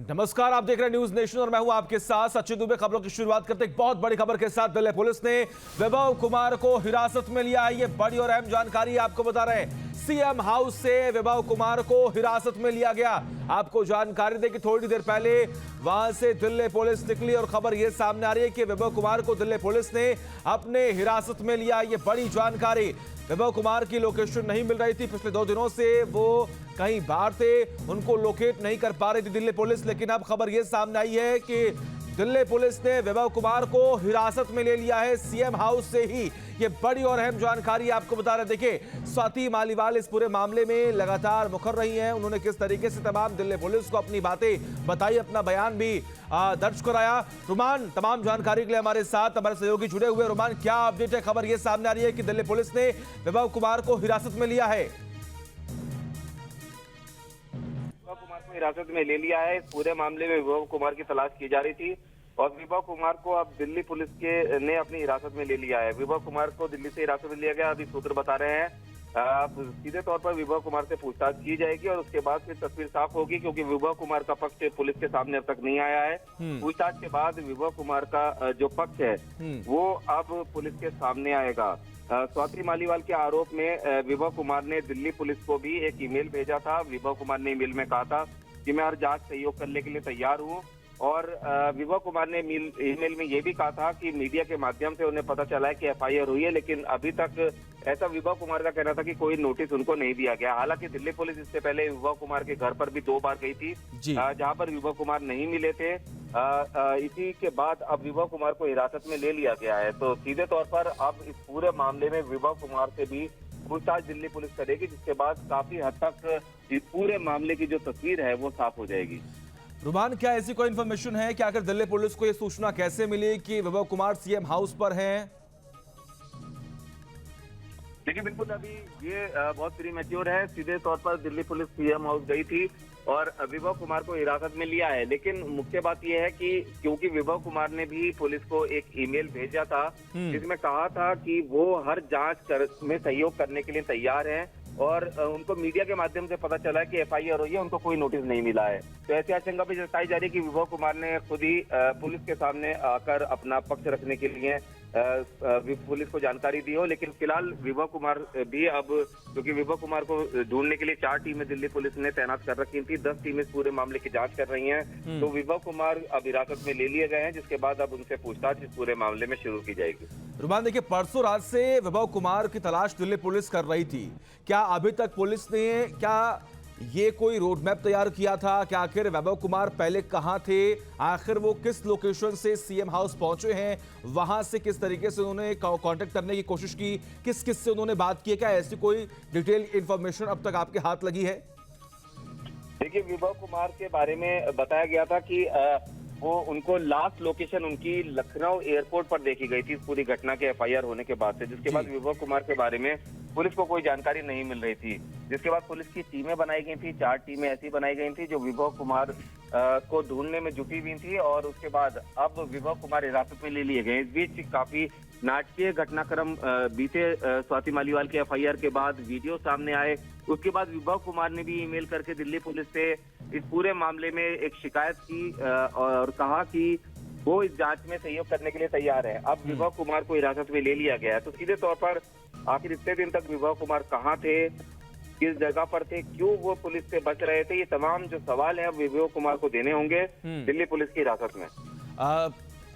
नमस्कार, आप देख रहे हैं न्यूज नेशन और मैं हूं आपके साथ सचिन दुबे। खबरों की शुरुआत करते एक बहुत बड़ी खबर के साथ। दिल्ली पुलिस ने वैभव कुमार को हिरासत में लिया है। ये बड़ी और अहम जानकारी आपको बता रहे हैं। सीएम हाउस से वैभव कुमार को हिरासत में लिया गया। आपको जानकारी दें कि थोड़ी देर पहले वहां से दिल्ली पुलिस निकली और खबर यह सामने आ रही है कि वैभव कुमार को दिल्ली पुलिस ने अपने हिरासत में लिया। ये बड़ी जानकारी। वैभव कुमार की लोकेशन नहीं मिल रही थी। पिछले 2 दिनों से वो कहीं बाहर थे, उनको लोकेट नहीं कर पा रही थी दिल्ली पुलिस। लेकिन अब खबर यह सामने आई है कि दिल्ली पुलिस ने वैभव कुमार को हिरासत में ले लिया है सीएम हाउस से ही। ये बड़ी और अहम जानकारी आपको बता रहे। देखिए, स्वाति मालीवाल इस पूरे मामले में लगातार मुखर रही हैं। उन्होंने किस तरीके से तमाम दिल्ली पुलिस को अपनी बातें बताई, अपना बयान भी दर्ज कराया। रुमान तमाम जानकारी के लिए हमारे साथ हमारे सहयोगी जुड़े हुए। रुमान, क्या अपडेट है? खबर यह सामने आ रही है कि दिल्ली पुलिस ने वैभव कुमार को हिरासत में लिया है। कुमार को हिरासत में ले लिया है। इस पूरे मामले में वैभव कुमार की तलाश की जा रही थी और वैभव कुमार को अब दिल्ली पुलिस ने अपनी हिरासत में ले लिया है। वैभव कुमार को दिल्ली से हिरासत में लिया गया। अभी सूत्र बता रहे हैं सीधे तौर पर वैभव कुमार से पूछताछ की जाएगी और उसके बाद फिर तस्वीर साफ होगी, क्योंकि वैभव कुमार का पक्ष पुलिस के सामने अब तक नहीं आया है। पूछताछ के बाद वैभव कुमार का जो पक्ष है वो अब पुलिस के सामने आएगा। स्वाति मालीवाल के आरोप में वैभव कुमार ने दिल्ली पुलिस को भी एक ईमेल भेजा था। वैभव कुमार ने ईमेल में कहा था कि मैं हर जांच सहयोग करने के लिए तैयार हूं और वैभव कुमार ने ईमेल में ये भी कहा था कि मीडिया के माध्यम से उन्हें पता चला है कि एफआईआर हुई है, लेकिन अभी तक ऐसा वैभव कुमार का कहना था कि कोई नोटिस उनको नहीं दिया गया। हालांकि दिल्ली पुलिस इससे पहले वैभव कुमार के घर पर भी 2 बार गई थी, जहां पर वैभव कुमार नहीं मिले थे। इसी के बाद अब वैभव कुमार को हिरासत में ले लिया गया है। तो सीधे तौर पर अब इस पूरे मामले में वैभव कुमार से भी पूछताछ दिल्ली पुलिस करेगी, जिसके बाद काफी हद तक इस पूरे मामले की जो तस्वीर है वो साफ हो जाएगी। रुमान, क्या ऐसी कोई इंफॉर्मेशन है कि आखिर दिल्ली पुलिस को यह सूचना कैसे मिली कि वैभव कुमार सीएम हाउस पर हैं? देखिए, बिल्कुल अभी ये बहुत प्रीमैच्योर है। सीधे तौर पर दिल्ली पुलिस सीएम हाउस गई थी और वैभव कुमार को हिरासत में लिया है। लेकिन मुख्य बात यह है कि क्योंकि वैभव कुमार ने भी पुलिस को एक ईमेल भेजा था जिसमें कहा था कि वो हर जांच में सहयोग करने के लिए तैयार हैं और उनको मीडिया के माध्यम से पता चला है कि एफआईआर हुई है, उनको कोई नोटिस नहीं मिला है। तो ऐसी आशंका भी जताई जा रही है कि वैभव कुमार ने खुद ही पुलिस के सामने आकर अपना पक्ष रखने के लिए पुलिस को जानकारी दी हो। लेकिन फिलहाल वैभव कुमार भी अब, क्योंकि वैभव कुमार को ढूंढने के लिए 4 टीमें दिल्ली पुलिस ने तैनात कर रखी थी, 10 टीमें इस पूरे मामले की जांच कर रही हैं। तो वैभव कुमार अब हिरासत में ले लिए गए हैं, जिसके बाद अब उनसे पूछताछ इस पूरे मामले में शुरू की जाएगी। रुमान, देखिए, परसों रात से वैभव कुमार की तलाश दिल्ली पुलिस कर रही थी। क्या अभी तक पुलिस ने ये कोई रोड मैप तैयार किया था? क्या आखिर वैभव कुमार पहले कहां थे? आखिर वो किस लोकेशन से सीएम हाउस पहुंचे हैं? वहां से किस तरीके से उन्होंने कांटेक्ट करने की कोशिश की? किस किस से उन्होंने बात की? क्या ऐसी कोई डिटेल इंफॉर्मेशन अब तक आपके हाथ लगी है? देखिए, वैभव कुमार के बारे में बताया गया था कि वो उनको लास्ट लोकेशन उनकी लखनऊ एयरपोर्ट पर देखी गई थी इस पूरी घटना के एफआईआर होने के बाद से। जिसके बाद वैभव कुमार के बारे में पुलिस को कोई जानकारी नहीं मिल रही थी। जिसके बाद पुलिस की टीमें बनाई गई थी। 4 टीमें ऐसी बनाई गई थी जो वैभव कुमार को ढूंढने में जुटी हुई थी और उसके बाद अब वैभव कुमार हिरासत में ले लिए गए। इस बीच काफी नाटकीय घटनाक्रम बीते स्वाति मालीवाल के एफआईआर के बाद वीडियो सामने आए। उसके बाद वैभव कुमार ने भी ईमेल करके दिल्ली पुलिस से इस पूरे मामले में एक शिकायत की और कहा कि वो इस जांच में सहयोग करने के लिए तैयार है। अब वैभव कुमार को हिरासत में ले लिया गया है। तो सीधे तौर पर आखिर इतने दिन तक वैभव कुमार कहाँ थे, किस जगह पर थे, क्यों वो पुलिस से बच रहे थे, ये तमाम जो सवाल है वैभव कुमार को देने होंगे दिल्ली पुलिस की हिरासत में।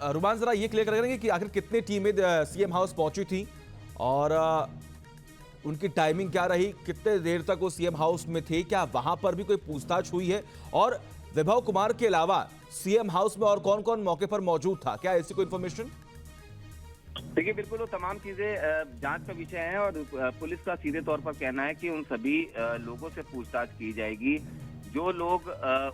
रुमान, जरा ये क्लियर करेंगे कि आखिर कितनी टीमें सीएम हाउस पहुंची थी और उनकी टाइमिंग क्या रही? कितने देर तक वो सीएम हाउस में थे? क्या वहां पर भी कोई पूछताछ हुई है? और वैभव कुमार के अलावा सीएम हाउस में और कौन कौन मौके पर मौजूद था? क्या ऐसी कोई इंफॉर्मेशन? देखिए, बिल्कुल वो तमाम चीजें जांच का विषय है और पुलिस का सीधे तौर पर कहना है कि उन सभी लोगों से पूछताछ की जाएगी जो लोग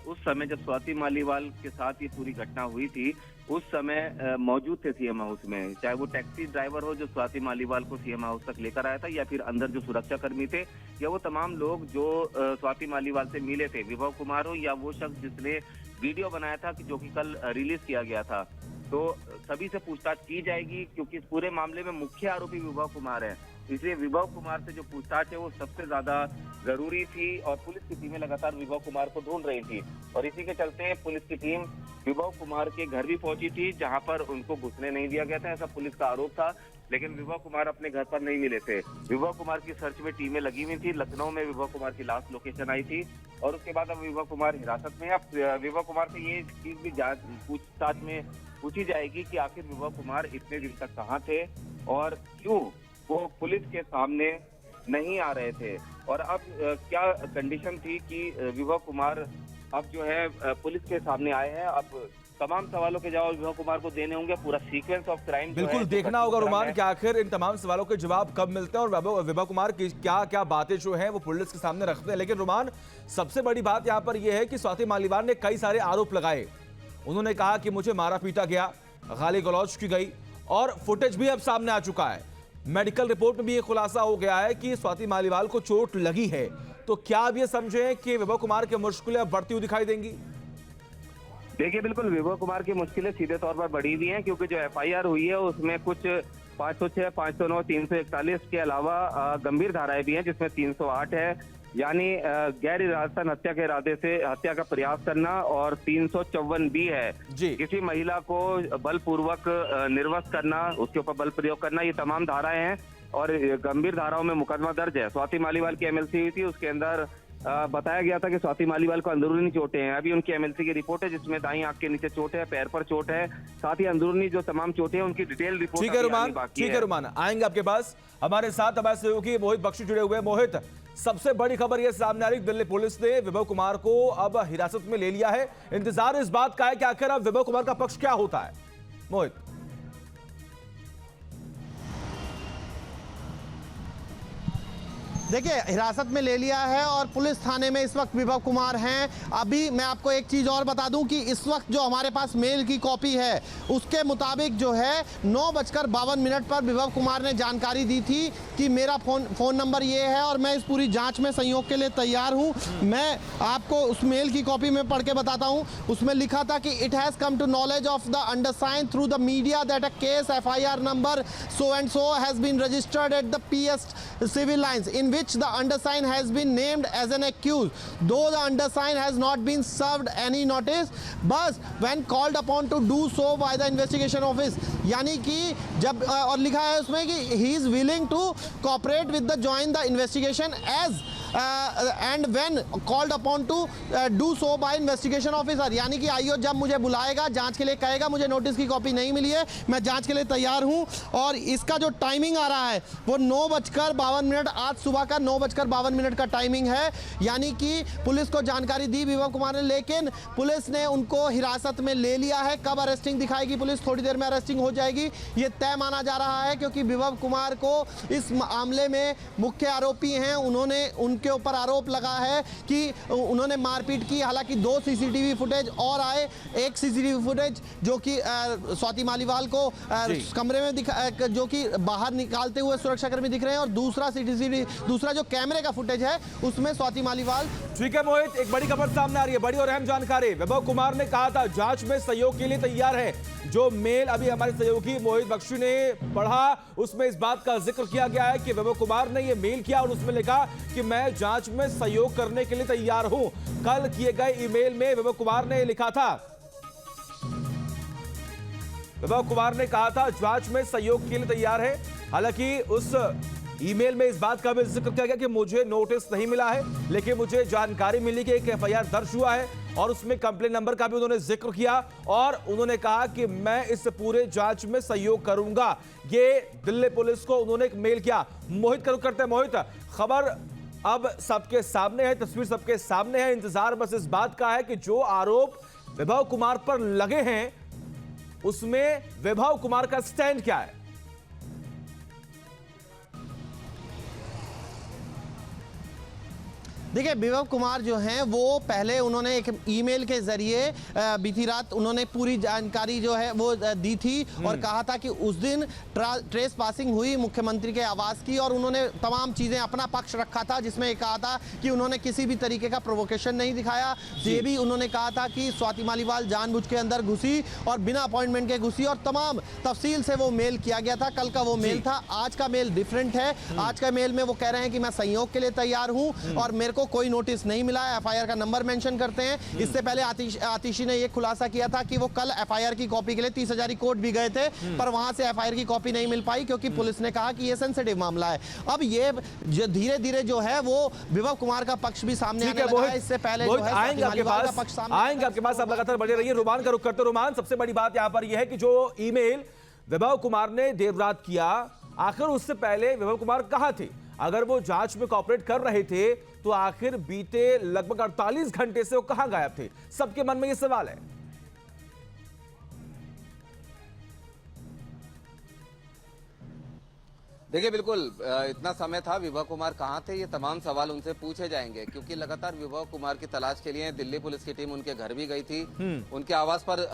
उस समय जब स्वाति मालीवाल के साथ ये पूरी घटना हुई थी उस समय मौजूद थे सीएम हाउस में। चाहे वो टैक्सी ड्राइवर हो जो स्वाति मालीवाल को सीएम हाउस तक लेकर आया था, या फिर अंदर जो सुरक्षा कर्मी थे, या वो तमाम लोग जो स्वाति मालीवाल से मिले थे, वैभव कुमार हो या वो शख्स जिसने वीडियो बनाया था जो कि कल रिलीज किया गया था। तो सभी से पूछताछ की जाएगी, क्योंकि इस पूरे मामले में मुख्य आरोपी वैभव कुमार है। इसलिए वैभव कुमार से जो पूछताछ है वो सबसे ज्यादा जरूरी थी और पुलिस की टीमें लगातार विभव कुमार को ढूंढ रही थी। और इसी के चलते पुलिस की टीम विभव कुमार के घर भी पहुंची थी, जहां पर उनको घुसने नहीं दिया गया था, ऐसा पुलिस का आरोप था। लेकिन विभव कुमार अपने घर पर नहीं मिले थे। विभव कुमार की सर्च में टीमें लगी हुई थी। लखनऊ में विभव कुमार की लास्ट लोकेशन आई थी और उसके बाद अब विभव कुमार हिरासत में है। अब विभव कुमार से ये चीज भी पूछताछ में पूछी जाएगी कि आखिर विभव कुमार इतने दिन तक कहाँ थे और क्यों वो पुलिस के सामने नहीं आ रहे थे, और अब क्या कंडीशन थी कि विभव कुमार अब जो है पुलिस के सामने आए हैं। अब तमाम सवालों के जवाब विभव कुमार को देने होंगे। पूरा सीक्वेंस ऑफ क्राइम बिल्कुल देखना होगा रुमान कि आखिर इन तमाम सवालों के जवाब कब मिलते हैं और विभव कुमार की क्या क्या बातें जो हैं वो पुलिस के सामने रखते हैं। लेकिन रुमान, सबसे बड़ी बात यहाँ पर यह है कि स्वाति मालीवाल ने कई सारे आरोप लगाए। उन्होंने कहा कि मुझे मारा पीटा गया, गाली गलौज की गई और फुटेज भी अब सामने आ चुका है। मेडिकल रिपोर्ट में भी ये खुलासा हो गया है कि स्वाति मालीवाल को चोट लगी है। तो क्या आप ये समझें कि विभव कुमार की मुश्किलें अब बढ़ती हुई दिखाई देंगी? देखिए, बिल्कुल विभव कुमार की मुश्किलें सीधे तौर पर बढ़ी हुई हैं, क्योंकि जो एफआईआर हुई है उसमें कुछ 506, 509, 341 के अलावा गंभीर धाराएं भी हैं, जिसमें 308 है, यानी गैर इरादतन हत्या के इरादे से हत्या का प्रयास करना, और 354 भी है किसी महिला को बलपूर्वक निर्वस्त्र करना, उसके ऊपर बल प्रयोग करना। ये तमाम धाराएं हैं और गंभीर धाराओं में मुकदमा दर्ज है। स्वाति मालीवाल की एमएलसी हुई थी, उसके अंदर बताया गया था कि स्वाति मालीवाल को अंदरूनी चोटें हैं। अभी उनकी एमएलसी की रिपोर्ट है जिसमें दाईं आंख के नीचे चोट है, पैर पर चोट है, साथ ही अंदरूनी जो तमाम चोटें हैं उनकी डिटेल रिपोर्ट। ठीक है रुमान, आएंगे आपके पास। हमारे साथ हमारे सहयोगी मोहित बख्शी जुड़े हुए हैं। मोहित, सबसे बड़ी खबर यह सामने आ रही, दिल्ली पुलिस ने विभव कुमार को अब हिरासत में ले लिया है। इंतजार इस बात का है कि आखिर अब विभव कुमार का पक्ष क्या होता है। मोहित, देखिए, हिरासत में ले लिया है और पुलिस थाने में इस वक्त विभव कुमार हैं। अभी मैं आपको एक चीज़ और बता दूं कि इस वक्त जो हमारे पास मेल की कॉपी है उसके मुताबिक जो है 9:52 पर विभव कुमार ने जानकारी दी थी कि मेरा फ़ोन नंबर ये है और मैं इस पूरी जांच में सहयोग के लिए तैयार हूं। मैं आपको उस मेल की कॉपी में पढ़ के बताता हूं। उसमें लिखा था कि it has come to knowledge of the undersigned through the media that a case FIR number so and so has been registered at the PS civil lines in which the undersigned has been named as an accused, though the undersigned has not been served any notice, but when called upon to do so by the investigation office, यानी कि जब और लिखा है उसमें कि he is willing to cooperate with the join the investigation as and when called upon to do so by investigation officer, यानी कि आईओ जब मुझे बुलाएगा, जांच के लिए कहेगा, मुझे नोटिस की कॉपी नहीं मिली है, मैं जांच के लिए तैयार हूं। और इसका जो टाइमिंग आ रहा है वो 9:52, आज सुबह का 9:52 का टाइमिंग है। यानी कि पुलिस को जानकारी दी विभव कुमार ने, लेकिन पुलिस ने उनको हिरासत में ले लिया है। कब अरेस्टिंग दिखाएगी पुलिस? थोड़ी देर में अरेस्टिंग हो जाएगी, ये तय माना जा रहा है, क्योंकि विभव कुमार को इस मामले में मुख्य आरोपी हैं। उन्होंने उनके ऊपर आरोप लगा है कि उन्होंने मारपीट की। हालांकि 2 सीसीटीवी फुटेज और आए, एक सीसीटीवी फुटेज जो कि स्वाति मालीवाल को कमरे में जो कि बाहर निकालते हुए सुरक्षाकर्मी दिख रहे हैं, और दूसरा जो कैमरे का फुटेज है उसमें स्वाति मालीवाल। ठीक है मोहित, एक बड़ी खबर सामने आ रही है, बड़ी और अहम जानकारी। विभव कुमार ने कहा था जांच में सहयोग के लिए तैयार है। जो मेल अभी हमारे सहयोगी मोहित बख्शी ने पढ़ा उसमें इस बात का जिक्र किया गया है कि विभव कुमार ने यह मेल किया और उसमें लिखा कि मैं जांच में सहयोग करने के लिए तैयार हूं। कल किए गए ईमेल में विभव कुमार ने लिखा था, विभव कुमार ने कहा था जांच में सहयोग के लिए तैयार है। हालांकि उस ईमेल में इस बात का भी जिक्र किया गया कि मुझे नोटिस नहीं मिला है, लेकिन मुझे जानकारी मिली कि एक FIR दर्ज हुआ है और उसमें कंप्लेन नंबर का भी उन्होंने जिक्र किया और उन्होंने कहा कि मैं इस पूरे जांच में सहयोग करूंगा। ये दिल्ली पुलिस को उन्होंने एक मेल किया। मोहित करते हैं। मोहित, खबर अब सबके सामने है, तस्वीर सबके सामने है। इंतजार बस इस बात का है कि जो आरोप विभव कुमार पर लगे हैं उसमें विभव कुमार का स्टैंड क्या है। देखिए, विभव कुमार जो हैं वो पहले उन्होंने एक ईमेल के जरिए बीती रात उन्होंने पूरी जानकारी जो है वो दी थी और कहा था कि उस दिन ट्रेस पासिंग हुई मुख्यमंत्री के आवास की और उन्होंने तमाम चीजें अपना पक्ष रखा था, जिसमें ये कहा था कि उन्होंने किसी भी तरीके का प्रोवोकेशन नहीं दिखाया। ये भी उन्होंने कहा था कि स्वाति मालीवाल जानबूझ के अंदर घुसी और बिना अपॉइंटमेंट के घुसी और तमाम तफसील से वो मेल किया गया था। कल का वो मेल था, आज का मेल डिफरेंट है। आज का मेल में वो कह रहे हैं कि मैं संयोग के लिए तैयार हूं और मेरे को कोई नोटिस नहीं मिला है। एफआईआर का नंबर मेंशन करते हैं। इससे पहले आतिशी ने यह खुलासा किया था कि वो कल एफआईआर की कॉपी के लिए 30,000 कोर्ट भी गए थे, पर वहां से एफआईआर की कॉपी नहीं मिल पाई क्योंकि पुलिस ने कहा कि यह सेंसिटिव मामला है। अब ये धीरे धीरे जो है वो विभव कुमार का पक्ष भी सामने आने लगा है। इससे पहले जो है आएंगे आपके पास, आप लगातार बने रहिए। रोमान का रुख करते। रोमान, सबसे बड़ी बात यहां पर यह है कि जो ईमेल विभव कुमार ने देर रात किया, आखिर उससे पहले विभव कुमार कहां थे? अगर वो जांच में कोऑपरेट कर रहे थे तो आखिर बीते लगभग 48 घंटे से वो कहां गायब थे? सबके मन में ये सवाल है। देखिए, बिल्कुल इतना समय था, विभव कुमार कहाँ थे, ये तमाम सवाल उनसे पूछे जाएंगे क्योंकि लगातार विभव कुमार की तलाश के लिए दिल्ली पुलिस की टीम उनके घर भी गई थी, उनके आवास पर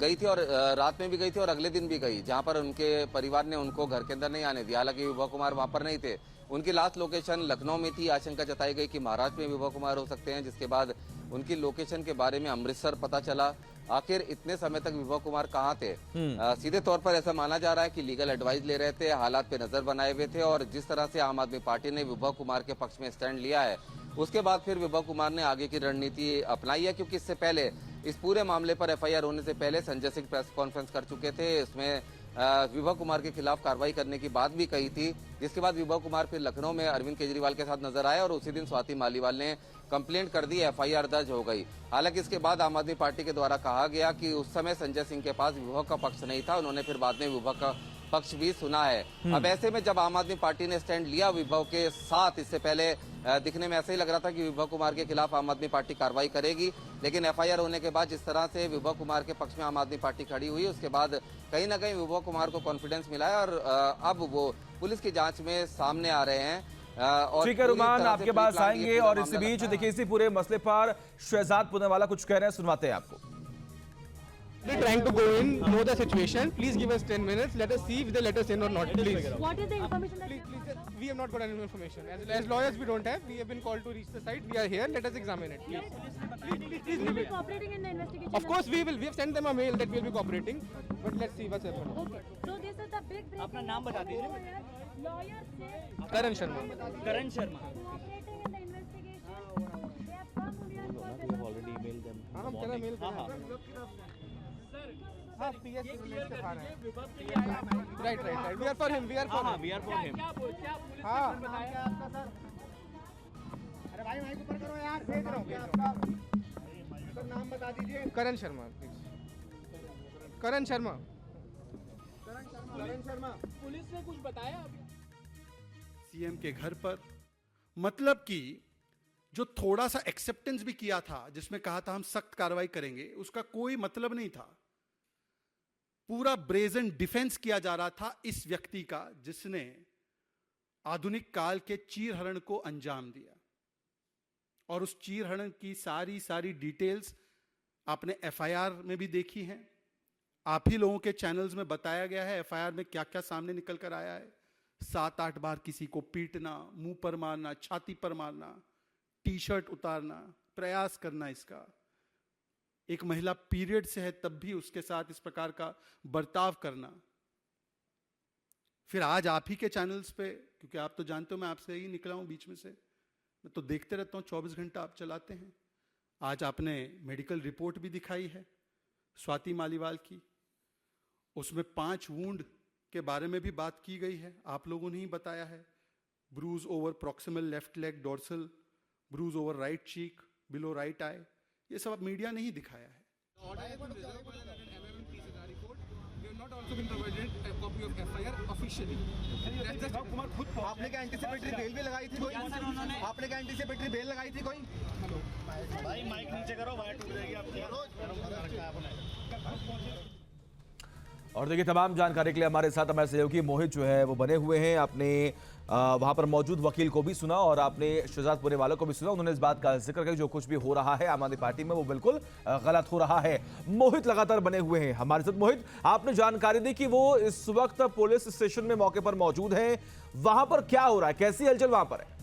गई थी और रात में भी गई थी और अगले दिन भी गई, जहां पर उनके परिवार ने उनको घर के अंदर नहीं आने दिया। हालांकि विभव कुमार वहां पर नहीं थे। उनकी लास्ट लोकेशन लखनऊ में थी। आशंका जताई गई कि महाराष्ट्र में विभव कुमार हो सकते हैं, जिसके बाद उनकी लोकेशन के बारे में अमृतसर पता चला। आखिर इतने समय तक विभव कुमार कहाँ थे? सीधे तौर पर ऐसा माना जा रहा है कि लीगल एडवाइस ले रहे थे, हालात पे नजर बनाए हुए थे और जिस तरह से आम आदमी पार्टी ने विभव कुमार के पक्ष में स्टैंड लिया है, उसके बाद फिर विभव कुमार ने आगे की रणनीति अपनाई है। क्योंकि इससे पहले इस पूरे मामले पर एफआईआर होने से पहले संजय सिंह प्रेस कॉन्फ्रेंस कर चुके थे। इसमें विभव कुमार के खिलाफ कार्रवाई करने की बात भी कही थी, जिसके बाद विभव कुमार फिर लखनऊ में अरविंद केजरीवाल के साथ नजर आए और उसी दिन स्वाति मालीवाल ने कंप्लेंट कर दी, एफआईआर दर्ज हो गई। हालांकि इसके बाद आम आदमी पार्टी के द्वारा कहा गया कि उस समय संजय सिंह के पास विभव का पक्ष नहीं था, उन्होंने फिर बाद में विभव का पक्ष भी सुना है। अब ऐसे में जब आम आदमी पार्टी ने स्टैंड लिया विभव के साथ, इससे पहले दिखने में ऐसा ही लग रहा था कि विभव कुमार के खिलाफ आम आदमी पार्टी कार्रवाई करेगी, लेकिन एफआईआर होने के बाद जिस तरह से विभव कुमार के पक्ष में आम आदमी पार्टी खड़ी हुई, उसके बाद कहीं ना कहीं विभव कुमार को कॉन्फिडेंस मिला है और अब वो पुलिस की जांच में सामने आ रहे हैं। और ठीक है रुमान, आपके पास आएंगे। और इसी बीच देखिए, इसी पूरे मसले पर शहजाद पुनेवाला कुछ कह रहे हैं, सुनवाते हैं आपको। They're trying to go in, know the situation. Please give us 10 minutes. Let us see if they let us in or not. Please. What is the information that you Please, have? we have not got any information. As lawyers, we don't have. We have been called to reach the site. We are here. Let us examine it, please. Will you be cooperating in the investigation? Of course, we will. We have sent them a mail that we will be cooperating. But let's see what's happening. Okay. So this is the big breaking. अपना नाम बता दीजिए। Lawyer say Karan Sharma. Karan Sharma. cooperating in the investigation. They have come here for the already email them. हाँ, हम करा mail करा है। हाँ, PS से relate कर रहे हैं। Right. We are for him. We are for him. We are for him. हाँ। अरे भाई माइक ऊपर करो यार। भेज रहा हूँ। सर नाम बता दीजिए। करण शर्मा, प्लीज। करण शर्मा। पुलिस ने कुछ बताया? सीएम के घर पर, मतलब कि जो थोड़ा सा एक्सेप्टेंस भी किया था, जिसमें कहा था हम सख्त कार्रवाई करेंगे, उसका कोई मतलब नहीं था। पूरा ब्रेजन डिफेंस किया जा रहा था इस व्यक्ति का, जिसने आधुनिक काल के चीरहरण को अंजाम दिया। और उस चीरहरण की सारी डिटेल्स आपने एफआईआर में भी देखी हैं। आप ही लोगों के चैनल्स में बताया गया है एफआईआर में क्या क्या सामने निकल कर आया है। 7-8 बार किसी को पीटना, मुंह पर मारना, छाती पर मारना, टी शर्ट उतारना, प्रयास करना इसका। एक महिला पीरियड से है तब भी उसके साथ इस प्रकार का बर्ताव करना। फिर आज आप ही के चैनल्स पे, क्योंकि आप तो जानते हो मैं आपसे ही निकला हूं बीच में से, मैं तो देखते रहता हूं, 24 घंटा आप चलाते हैं। आज आपने मेडिकल रिपोर्ट भी दिखाई है स्वाति मालीवाल की, उसमें 5 वुंड के बारे में भी बात की गई है, आप लोगों ने ही बताया है। Bruise over proximal left leg dorsal, bruise over right cheek, below right eye, ये सब अब मीडिया ने ही दिखाया है। आपने क्या एंटीसिपेटरी बेल भी लगाई थी कोई? आपने क्या एंटीसिपेटरी बेल लगाई थी कोई? भाई माइक नीचे करो, वायर टूट जाएगी आपकी। और देखिए, तमाम जानकारी के लिए हमारे साथ हमारे सहयोगी मोहित जो है वो बने हुए हैं। आपने वहां पर मौजूद वकील को भी सुना और आपने शहजाद पुणेवाला को भी सुना। उन्होंने इस बात का जिक्र किया जो कुछ भी हो रहा है आम आदमी पार्टी में वो बिल्कुल गलत हो रहा है। मोहित लगातार बने हुए हैं हमारे साथ। मोहित, आपने जानकारी दी कि वो इस वक्त पुलिस स्टेशन में मौके पर मौजूद है। वहां पर क्या हो रहा है, कैसी हलचल वहां पर है?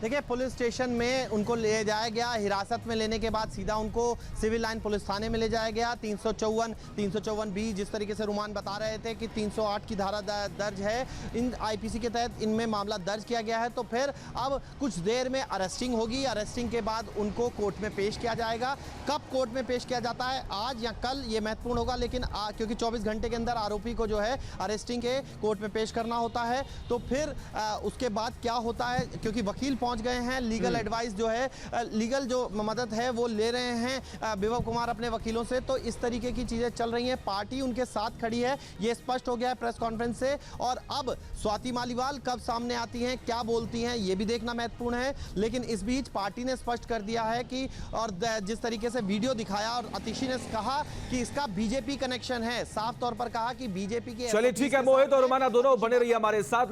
देखिए, पुलिस स्टेशन में उनको ले जाया गया। हिरासत में लेने के बाद सीधा उनको सिविल लाइन पुलिस थाने में ले जाया गया। 354 बी, जिस तरीके से रुमान बता रहे थे कि 308 की धारा दर्ज है इन आईपीसी के तहत, इनमें मामला दर्ज किया गया है। तो फिर अब कुछ देर में अरेस्टिंग होगी। अरेस्टिंग के बाद उनको कोर्ट में पेश किया जाएगा। कब कोर्ट में पेश किया जाता है, आज या कल, ये महत्वपूर्ण होगा। लेकिन क्योंकि 24 घंटे के अंदर आरोपी को जो है अरेस्टिंग के कोर्ट में पेश करना होता है। तो फिर उसके बाद क्या होता है, क्योंकि वकील पहुंच गए हैं, लीगल एडवाइस जो है, लीगल जो मदद है वो ले रहे हैं विभव कुमार अपने वकीलों से। तो इस तरीके की चीजें चल रही हैं। पार्टी उनके साथ खड़ी है, ये स्पष्ट हो गया है प्रेस कॉन्फ्रेंस से। और अब स्वाति मालीवाल कब सामने आती हैं, क्या बोलती हैं, ये भी देखना महत्वपूर्ण है। लेकिन इस बीच पार्टी ने स्पष्ट कर दिया है कि, और जिस तरीके से वीडियो दिखाया और अतिशी ने कहा कि इसका बीजेपी कनेक्शन है, साफ तौर पर कहा कि बीजेपी के। चलिए ठीक है मोहित और रुमाना, दोनों बने रहिए हमारे साथ।